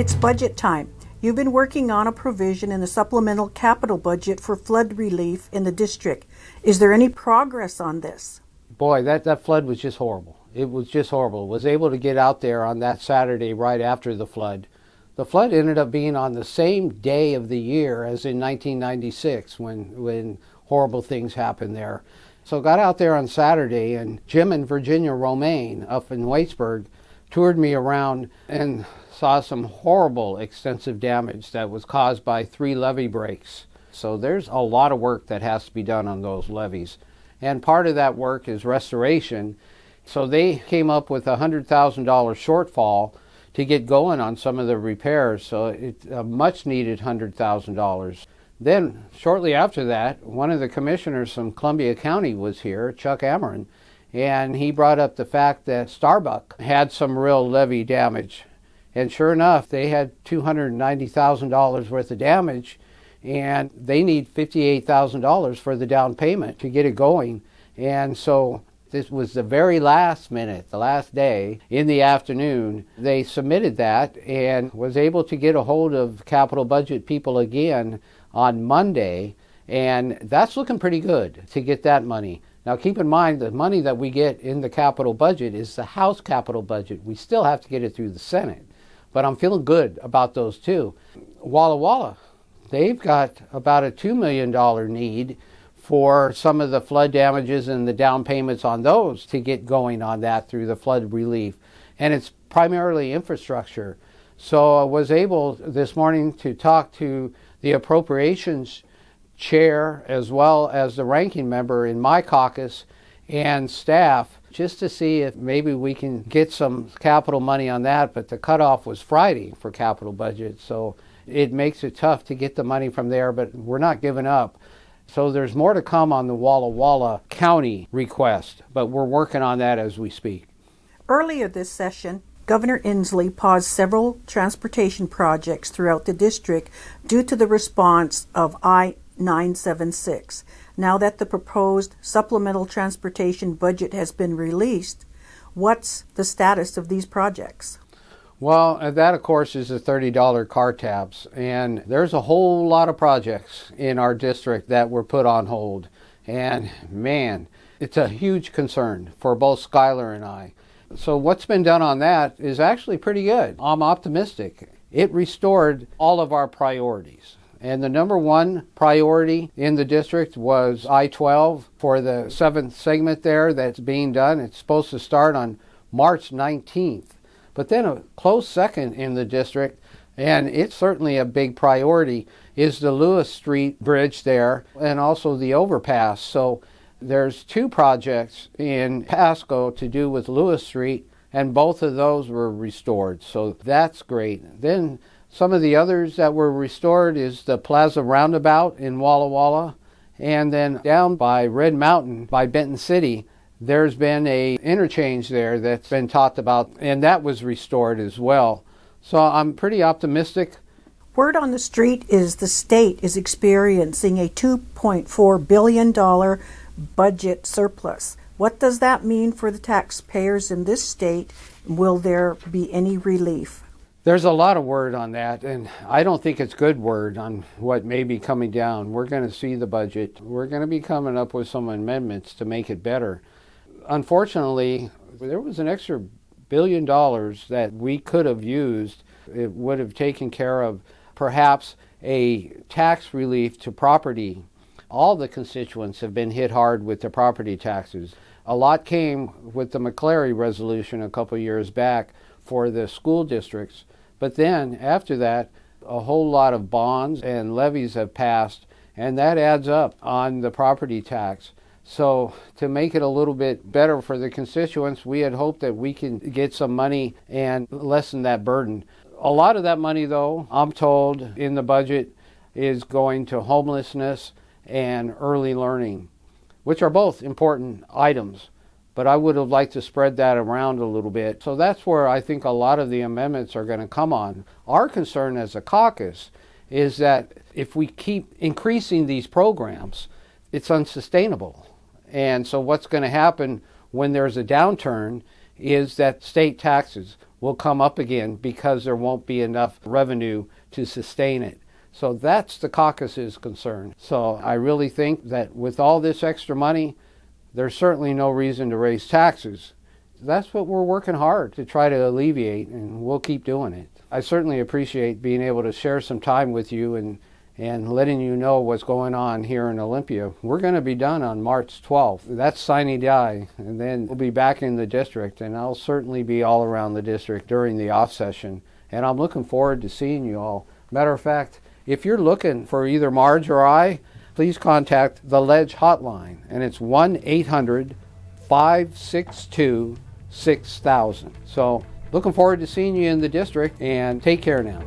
It's budget time. You've been working on a provision in the supplemental capital budget for flood relief in the district. Is there any progress on this? Boy, that flood was just horrible. It was just horrible. Was able to get out there on that Saturday right after the flood. The flood ended up being on the same day of the year as in 1996 when horrible things happened there. So got out there on Saturday, and Jim and Virginia Romaine up in Waitsburg toured me around and saw some horrible extensive damage that was caused by 3 levee breaks. So there's a lot of work that has to be done on those levees. And part of that work is restoration. So they came up with a $100,000 shortfall to get going on some of the repairs. So it's a much needed $100,000. Then shortly after that, one of the commissioners from Columbia County was here, Chuck Ameren, and he brought up the fact that Starbuck had some real levee damage. And sure enough, they had $290,000 worth of damage, and they need $58,000 for the down payment to get it going. And so this was the very last minute, the last day, in the afternoon, they submitted that and was able to get a hold of capital budget people again on Monday, and that's looking pretty good to get that money. Now keep in mind, the money that we get in the capital budget is the House capital budget. We still have to get it through the Senate, but I'm feeling good about those two. Walla Walla, they've got about a $2 million need for some of the flood damages and the down payments on those to get going on that through the flood relief. And it's primarily infrastructure. So I was able this morning to talk to the appropriations chair as well as the ranking member in my caucus and staff just to see if maybe we can get some capital money on that. But the cutoff was Friday for capital budget. So it makes it tough to get the money from there, but we're not giving up. So there's more to come on the Walla Walla County request, but we're working on that as we speak. Earlier this session, Governor Inslee paused several transportation projects throughout the district due to the response of I-976. Now that the proposed supplemental transportation budget has been released, what's the status of these projects? Well, that, of course, is the $30 car tabs. And there's a whole lot of projects in our district that were put on hold. And, man, it's a huge concern for both Skylar and I. So what's been done on that is actually pretty good. I'm optimistic. It restored all of our priorities. And the number one priority in the district was I-12 for the 7th segment there that's being done. It's supposed to start on March 19th. But then a close second in the district, and it's certainly a big priority, is the Lewis Street Bridge there and also the overpass. So there's 2 projects in Pasco to do with Lewis Street, and both of those were restored. So that's great. Then some of the others that were restored is the Plaza Roundabout in Walla Walla, and then down by Red Mountain by Benton City, there's been a interchange there that's been talked about, and that was restored as well. So I'm pretty optimistic. Word on the street is the state is experiencing a $2.4 billion budget surplus. What does that mean for the taxpayers in this state? Will there be any relief? There's a lot of word on that, and I don't think it's good word on what may be coming down. We're going to see the budget. We're going to be coming up with some amendments to make it better. Unfortunately, there was an extra $1 billion that we could have used. It would have taken care of perhaps a tax relief to property. All the constituents have been hit hard with the property taxes. A lot came with the McCleary resolution a couple years back for the school districts. But then after that, a whole lot of bonds and levies have passed, and that adds up on the property tax. So to make it a little bit better for the constituents, we had hoped that we can get some money and lessen that burden. A lot of that money, though, I'm told in the budget is going to homelessness and early learning, which are both important items. But I would have liked to spread that around a little bit. So that's where I think a lot of the amendments are going to come on. Our concern as a caucus is that if we keep increasing these programs, it's unsustainable. And so what's going to happen when there's a downturn is that state taxes will come up again because there won't be enough revenue to sustain it. So that's the caucus's concern. So I really think that with all this extra money, there's certainly no reason to raise taxes. That's what we're working hard to try to alleviate, and we'll keep doing it. I certainly appreciate being able to share some time with you and letting you know what's going on here in Olympia. We're going to be done on March 12th. That's sine die, and then we'll be back in the district, and I'll certainly be all around the district during the off session, and I'm looking forward to seeing you all. Matter of fact, if you're looking for either Marge or I, please contact the Ledge hotline, and it's 1-800-562-6000. So looking forward to seeing you in the district, and take care now.